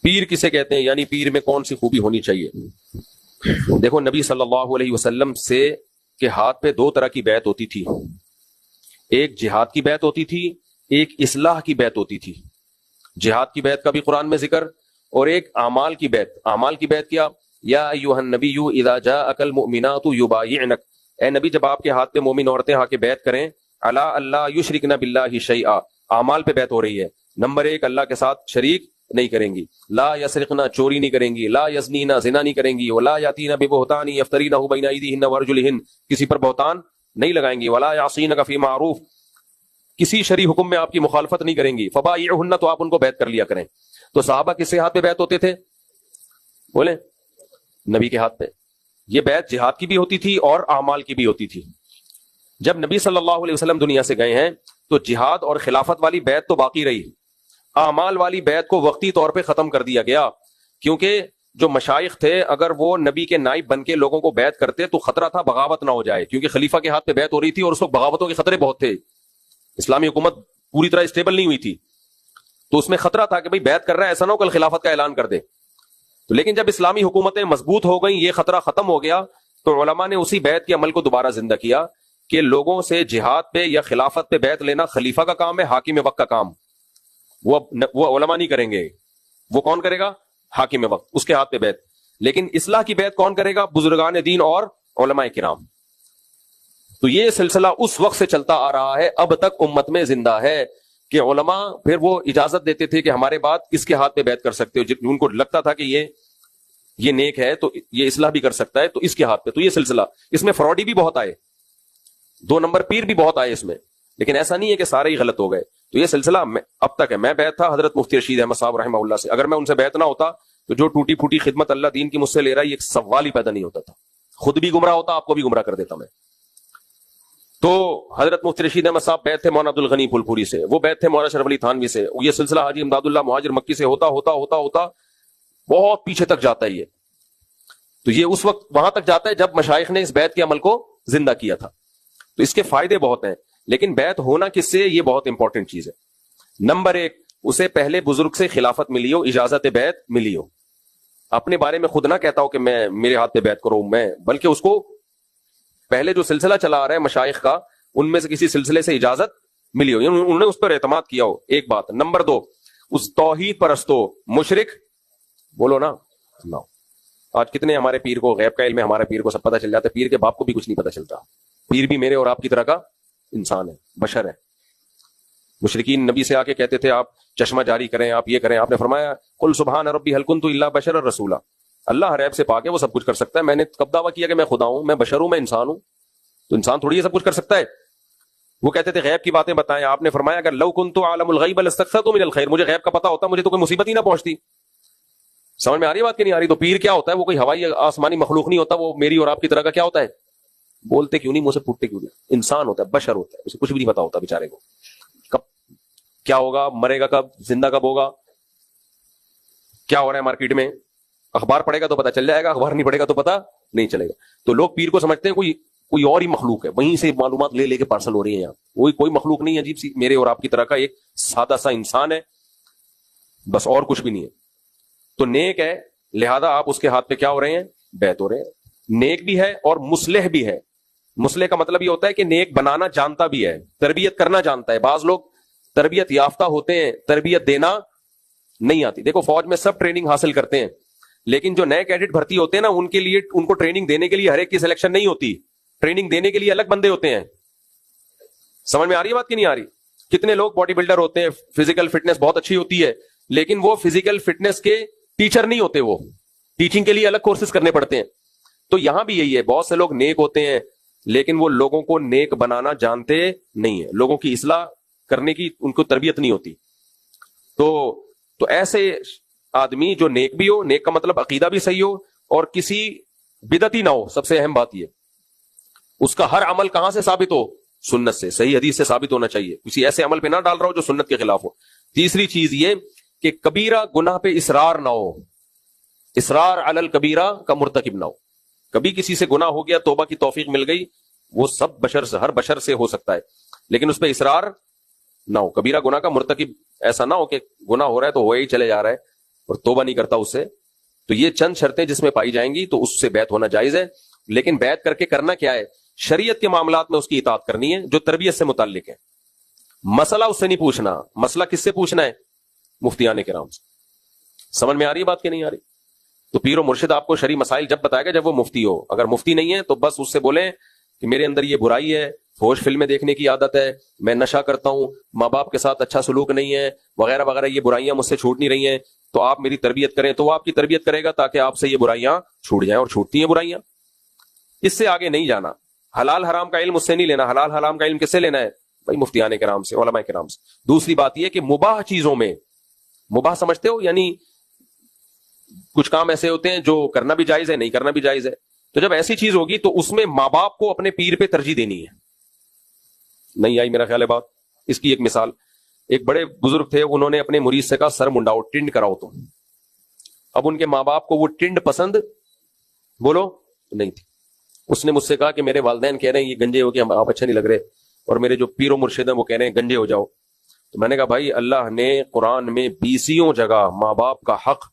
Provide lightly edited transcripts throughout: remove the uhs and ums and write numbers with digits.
پیر کسے کہتے ہیں، یعنی پیر میں کون سی خوبی ہونی چاہیے؟ دیکھو نبی صلی اللہ علیہ وسلم سے کے ہاتھ پہ دو طرح کی بیعت ہوتی تھی، ایک جہاد کی بیعت ہوتی تھی، ایک اصلاح کی بیعت ہوتی تھی۔ جہاد کی بیعت کا بھی قرآن میں ذکر، اور ایک اعمال کی بیعت۔ اعمال کی بیعت کیا؟ یا ایھا النبی اذا جاءک المؤمنات یبایعنک، اے نبی جب آپ کے ہاتھ پہ مومن عورتیں آ کے بیعت کریں، الا اللہ یشرکن باللہ شیئا، اعمال پہ بیعت ہو رہی ہے۔ نمبر ایک، اللہ کے ساتھ شریک نہیں کریں گی، لا یسرقنا، چوری نہیں کریں گی، لا یزنینا، زنا نہیں کریں گی، ولا یاتینا ببہتان یفترینہ بین ایدیہن وارجلہن، کسی پر بہتان نہیں لگائیں گی، ولا یعصینک فی معروف، کسی شرعی حکم میں آپ کی مخالفت نہیں کریں گی، فبایعہن، تو آپ ان کو بیعت کر لیا کریں۔ تو صحابہ کس کے ہاتھ پہ بیعت ہوتے تھے؟ بولیں، نبی کے ہاتھ پہ۔ یہ بیعت جہاد کی بھی ہوتی تھی اور اعمال کی بھی ہوتی تھی۔ جب نبی صلی اللہ علیہ وسلم دنیا سے گئے ہیں تو جہاد اور خلافت والی بیعت تو باقی رہی، اعمال والی بیعت کو وقتی طور پہ ختم کر دیا گیا، کیونکہ جو مشائخ تھے اگر وہ نبی کے نائب بن کے لوگوں کو بیعت کرتے تو خطرہ تھا بغاوت نہ ہو جائے، کیونکہ خلیفہ کے ہاتھ پہ بیعت ہو رہی تھی اور اس وقت بغاوتوں کے خطرے بہت تھے، اسلامی حکومت پوری طرح اسٹیبل نہیں ہوئی تھی، تو اس میں خطرہ تھا کہ بھئی بیعت کر رہا ہے، ایسا نہ ہو کل خلافت کا اعلان کر دے۔ تو لیکن جب اسلامی حکومتیں مضبوط ہو گئیں، یہ خطرہ ختم ہو گیا، تو علماء نے اسی بیعت کے عمل کو دوبارہ زندہ کیا کہ لوگوں سے جہاد پہ یا خلافت پہ بیعت لینا خلیفہ کا کام ہے، حاکم وقت کا کام، وہ علماء نہیں کریں گے، وہ کون کرے گا؟ حاکم وقت، اس کے ہاتھ پہ بیعت۔ لیکن اصلاح کی بیعت کون کرے گا؟ بزرگان دین اور علماء کرام۔ تو یہ سلسلہ اس وقت سے چلتا آ رہا ہے، اب تک امت میں زندہ ہے کہ علماء پھر وہ اجازت دیتے تھے کہ ہمارے بعد اس کے ہاتھ پہ بیعت کر سکتے ہو، ان کو لگتا تھا کہ یہ نیک ہے تو یہ اصلاح بھی کر سکتا ہے تو اس کے ہاتھ پہ۔ تو یہ سلسلہ، اس میں فراڈی بھی بہت آئے، دو نمبر پیر بھی بہت آئے اس میں، لیکن ایسا نہیں ہے کہ سارے ہی غلط ہو گئے۔ تو یہ سلسلہ اب تک ہے۔ میں بیعت تھا حضرت مفتی رشید احمد صاحب رحمہ اللہ سے، اگر میں ان سے بیعت نہ ہوتا تو جو ٹوٹی پھوٹی خدمت اللہ دین کی مجھ سے لے رہا ہے، یہ سوال ہی پیدا نہیں ہوتا تھا، خود بھی گمراہ ہوتا، آپ کو بھی گمراہ کر دیتا میں۔ تو حضرت مفتی رشید احمد صاحب بیعت تھے مولانا عبد الغنی پھول پوری سے، وہ بیعت تھے مولانا شرف علی تھانوی سے، یہ سلسلہ حاجی امداد اللہ مہاجر مکی سے ہوتا ہوتا ہوتا ہوتا بہت پیچھے تک جاتا ہے یہ۔ تو یہ اس وقت وہاں تک جاتا ہے جب مشائخ نے اس بیعت کے عمل کو زندہ کیا تھا۔ تو اس کے فائدے بہت ہیں، لیکن بیعت ہونا کس سے، یہ بہت امپورٹنٹ چیز ہے۔ نمبر ایک، اسے پہلے بزرگ سے خلافت ملی ہو، اجازت بیعت ملی ہو، اپنے بارے میں خود نہ کہتا ہو کہ میں میرے ہاتھ پہ بیعت کرو میں، بلکہ اس کو پہلے جو سلسلہ چلا آ رہا ہے مشائخ کا، ان میں سے کسی سلسلے سے اجازت ملی ہو، یعنی انہوں نے اس پر اعتماد کیا ہو، ایک بات۔ نمبر دو، اس توحید پرست ہو، مشرک بولو نا نہ۔ آج کتنے ہمارے پیر کو غیب کا علم ہے، ہمارے پیر کو سب پتہ چل جاتا ہے، پیر کے باپ کو بھی کچھ نہیں پتہ چلتا۔ پیر بھی میرے اور آپ کی طرح کا انسان ہے، بشر ہے۔ مشرکین نبی سے آ کے کہتے تھے آپ چشمہ جاری کریں، آپ یہ کریں، آپ نے فرمایا قل سبحان ربی هل كنت الا بشرا رسولا، اللہ حریب سے پاک ہے، وہ سب کچھ کر سکتا ہے، میں نے کب دعویٰ کیا کہ میں خدا ہوں؟ میں بشر ہوں، میں انسان ہوں، تو انسان تھوڑی یہ سب کچھ کر سکتا ہے۔ وہ کہتے تھے غیب کی باتیں بتائیں، آپ نے فرمایا اگر لو كنت اعلم الغیب لاستكثرت من الخير، مجھے غیب کا پتہ ہوتا مجھے تو کوئی مصیبت ہی نہ پہنچتی۔ سمجھ میں آ رہی ہے بات کہ نہیں آ رہی؟ تو پیر کیا ہوتا ہے؟ وہ کوئی ہوائی آسمانی مخلوق نہیں ہوتا، وہ میری اور آپ کی طرح کا کیا ہوتا ہے؟ بولتے کیوں نہیں، منہ سے پھوٹتے کیوں نہیں؟ انسان ہوتا ہے، بشر ہوتا ہے، اسے کچھ بھی نہیں پتا ہوتا بیچارے کو، کب کیا ہوگا، مرے گا کب، زندہ کب ہوگا، کیا ہو رہا ہے مارکیٹ میں، اخبار پڑھے گا تو پتا چل جائے گا، اخبار نہیں پڑھے گا تو پتا نہیں چلے گا۔ تو لوگ پیر کو سمجھتے ہیں کوئی اور ہی مخلوق ہے، وہیں سے معلومات لے لے کے پارسل ہو رہی ہیں یہاں، وہی کوئی مخلوق نہیں ہے، عجیب سی میرے اور آپ کی طرح کا ایک سادہ سا انسان ہے، بس اور کچھ بھی نہیں ہے۔ تو نیک ہے، لہذا آپ اس کے ہاتھ پہ کیا ہو رہے ہیں؟ بیعت ہو رہے ہیں۔ نیک بھی ہے اور مصلح بھی ہے۔ مصلح کا مطلب یہ ہوتا ہے کہ نیک بنانا جانتا بھی ہے، تربیت کرنا جانتا ہے۔ بعض لوگ تربیت یافتہ ہوتے ہیں، تربیت دینا نہیں آتی۔ دیکھو فوج میں سب ٹریننگ حاصل کرتے ہیں، لیکن جو نئے کیڈٹ بھرتی ہوتے ہیں نا، ان کے لیے ان کو ٹریننگ دینے کے لیے ہر ایک کی سلیکشن نہیں ہوتی، ٹریننگ دینے کے لیے الگ بندے ہوتے ہیں۔ سمجھ میں آ رہی ہے بات کہ نہیں آ رہی؟ کتنے لوگ باڈی بلڈر ہوتے ہیں، فزیکل فٹنس بہت اچھی ہوتی ہے، لیکن وہ فزیکل فٹنس کے ٹیچر نہیں ہوتے، وہ ٹیچنگ کے لیے الگ کورسز کرنے پڑتے ہیں۔ تو یہاں بھی یہی ہے، بہت سے لوگ نیک ہوتے ہیں لیکن وہ لوگوں کو نیک بنانا جانتے نہیں ہیں، لوگوں کی اصلاح کرنے کی ان کو تربیت نہیں ہوتی۔ تو ایسے آدمی جو نیک بھی ہو، نیک کا مطلب عقیدہ بھی صحیح ہو اور کسی بدعتی نہ ہو، سب سے اہم بات یہ، اس کا ہر عمل کہاں سے ثابت ہو؟ سنت سے، صحیح حدیث سے ثابت ہونا چاہیے، کسی ایسے عمل پہ نہ ڈال رہا ہو جو سنت کے خلاف ہو۔ تیسری چیز یہ کہ کبیرہ گناہ پہ اصرار نہ ہو، اصرار علی الکبیرہ کا مرتکب نہ ہو۔ کبھی کسی سے گناہ ہو گیا، توبہ کی توفیق مل گئی، وہ سب بشر سے، ہر بشر سے ہو سکتا ہے، لیکن اس پہ اصرار نہ ہو۔ کبیرہ گناہ کا مرتکب ایسا نہ ہو کہ گناہ ہو رہا ہے تو ہو ہی چلے جا رہا ہے، اور توبہ نہیں کرتا اس سے، تو یہ چند شرطیں جس میں پائی جائیں گی تو اس سے بیعت ہونا جائز ہے. لیکن بیعت کر کے کرنا کیا ہے؟ شریعت کے معاملات میں اس کی اطاعت کرنی ہے جو تربیت سے متعلق ہے. مسئلہ اس سے نہیں پوچھنا. مسئلہ کس سے پوچھنا ہے؟ مفتیان کرام سے. سمجھ میں آ رہی ہے بات کہ نہیں آ رہی؟ تو پیر و مرشد آپ کو شرعی مسائل جب بتائے گا جب وہ مفتی ہو. اگر مفتی نہیں ہے تو بس اس سے بولیں کہ میرے اندر یہ برائی ہے، فحش فلمیں دیکھنے کی عادت ہے، میں نشہ کرتا ہوں، ماں باپ کے ساتھ اچھا سلوک نہیں ہے، وغیرہ وغیرہ، یہ برائیاں مجھ سے چھوٹ نہیں رہی ہیں، تو آپ میری تربیت کریں. تو وہ آپ کی تربیت کرے گا تاکہ آپ سے یہ برائیاں چھوٹ جائیں، اور چھوٹتی ہیں برائیاں. اس سے آگے نہیں جانا. حلال حرام کا علم اس سے نہیں لینا. حلال حرام کا علم کس سے لینا ہے؟ بھائی مفتیان کرام سے، علماء کرام سے. دوسری بات یہ کہ مباح چیزوں میں، مباح سمجھتے ہو یعنی کچھ کام ایسے ہوتے ہیں جو کرنا بھی جائز ہے، نہیں کرنا بھی جائز ہے. تو جب ایسی چیز ہوگی تو اس میں ماں باپ کو اپنے پیر پہ ترجیح دینی ہے. نہیں آئی میرا خیال ہے بات؟ اس کی ایک مثال، ایک بڑے بزرگ تھے، انہوں نے اپنے مرید سے کہا سر منڈاؤ، ٹنڈ کراؤ. تو اب ان کے ماں باپ کو وہ ٹنڈ پسند بولو نہیں تھی. اس نے مجھ سے کہا کہ میرے والدین کہہ رہے ہیں یہ گنجے ہو کے آپ اچھے نہیں لگ رہے، اور میرے جو پیر و مرشد ہیں وہ کہہ رہے ہیں گنجے ہو جاؤ. تو میں نے کہا بھائی اللہ نے قرآن میں 20 جگہ ماں باپ کا حق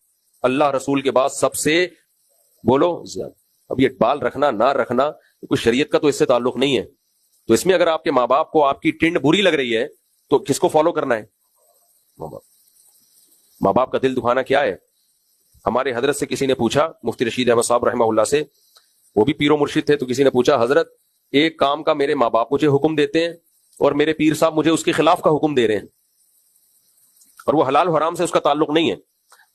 اللہ رسول کے بعد سب سے بولو زیادہ. اب یہ بال رکھنا نہ رکھنا کوئی شریعت کا تو اس سے تعلق نہیں ہے. تو اس میں اگر آپ کے ماں باپ کو آپ کی ٹنڈ بری لگ رہی ہے تو کس کو فالو کرنا ہے؟ ماں باپ. ماں باپ کا دل دکھانا کیا ہے؟ ہمارے حضرت سے کسی نے پوچھا، مفتی رشید احمد صاحب رحمہ اللہ سے، وہ بھی پیر و مرشد تھے، تو کسی نے پوچھا حضرت ایک کام کا میرے ماں باپ مجھے حکم دیتے ہیں اور میرے پیر صاحب مجھے اس کے خلاف کا حکم دے رہے ہیں، اور وہ حلال حرام سے اس کا تعلق نہیں ہے.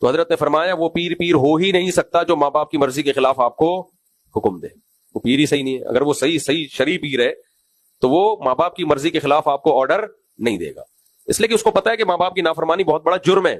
تو حضرت نے فرمایا وہ پیر ہو ہی نہیں سکتا جو ماں باپ کی مرضی کے خلاف آپ کو حکم دے. وہ پیر ہی صحیح نہیں ہے. اگر وہ صحیح شرعی پیر ہے تو وہ ماں باپ کی مرضی کے خلاف آپ کو آرڈر نہیں دے گا، اس لیے کہ اس کو پتا ہے کہ ماں باپ کی نافرمانی بہت بڑا جرم ہے.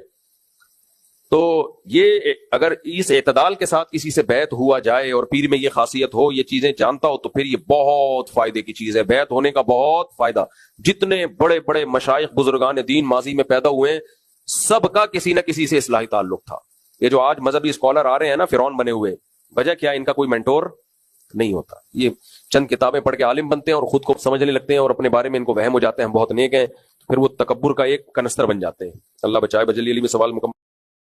تو یہ اگر اس اعتدال کے ساتھ کسی سے بیعت ہوا جائے اور پیر میں یہ خاصیت ہو، یہ چیزیں جانتا ہو، تو پھر یہ بہت فائدے کی چیز ہے. بیعت ہونے کا بہت فائدہ. جتنے بڑے بڑے مشائخ بزرگان دین ماضی میں پیدا ہوئے ہیں، سب کا کسی نہ کسی سے اصلاحی تعلق تھا. یہ جو آج مذہبی اسکالر آ رہے ہیں نا فرعون بنے ہوئے، وجہ کیا؟ ان کا کوئی مینٹور نہیں ہوتا. یہ چند کتابیں پڑھ کے عالم بنتے ہیں اور خود کو سمجھنے لگتے ہیں اور اپنے بارے میں ان کو وہم ہو جاتے ہیں ہم بہت نیک ہیں، پھر وہ تکبر کا ایک کنستر بن جاتے ہیں. اللہ بچائے. بجلی علی میں سوال مکمل.